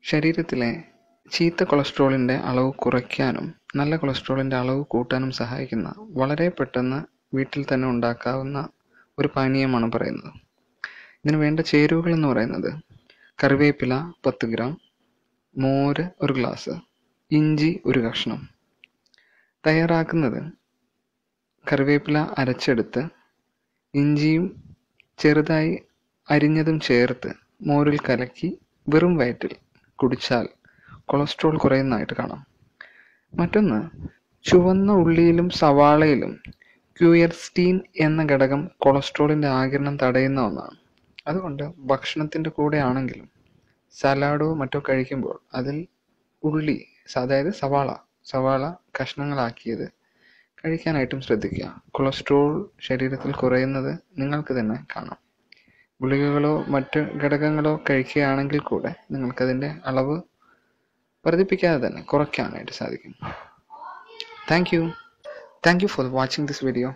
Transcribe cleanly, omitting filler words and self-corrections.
ശരീരത്തിലെ ചീത്ത കൊളസ്ട്രോളിൻ്റെ അളവ് കുറയ്ക്കാനും നല്ല കൊളസ്ട്രോളിൻ്റെ അളവ് കൂട്ടാനും സഹായിക്കുന്ന വളരെ പെട്ടെന്ന് വീട്ടിൽ തന്നെ ഉണ്ടാക്കാവുന്ന ഒരു പാനീയമാണ് പറയുന്നത്. ഇതിന് വേണ്ട ചേരുവകൾ എന്ന് പറയുന്നത് കറിവേപ്പില 10 ഗ്രാം, മോര് 1 ഗ്ലാസ്, ഇഞ്ചി 1 കഷ്ണം. തയ്യാറാക്കുന്നത്: കറിവേപ്പില അരച്ചെടുത്ത് ഇഞ്ചിയും ചെറുതായി അരിഞ്ഞതും ചേർത്ത് മോരിൽ കലക്കി വെറും വയറ്റിൽ കുടിച്ചാൽ കൊളസ്ട്രോൾ കുറയുന്നതായിട്ട് കാണാം. മറ്റൊന്ന്, ചുവന്ന ഉള്ളിയിലും സവാളയിലും ക്യൂയർസ്റ്റീൻ എന്ന ഘടകം കൊളസ്ട്രോളിൻ്റെ ആഗിരണം തടയുന്ന ഒന്നാണ്. അതുകൊണ്ട് ഭക്ഷണത്തിൻ്റെ കൂടെ ആണെങ്കിലും സലാഡോ മറ്റോ കഴിക്കുമ്പോൾ അതിൽ ഉള്ളി, അതായത് സവാള കഷ്ണങ്ങളാക്കിയത് കഴിക്കാനായിട്ടും ശ്രദ്ധിക്കുക. കൊളസ്ട്രോൾ ശരീരത്തിൽ കുറയുന്നത് നിങ്ങൾക്ക് തന്നെ കാണാം. ഗുളികകളോ മറ്റ് ഘടകങ്ങളോ കഴിക്കുകയാണെങ്കിൽ കൂടെ നിങ്ങൾക്കതിൻ്റെ അളവ് വർദ്ധിപ്പിക്കാതെ തന്നെ കുറയ്ക്കാനായിട്ട് സാധിക്കും. Thank you for watching this video.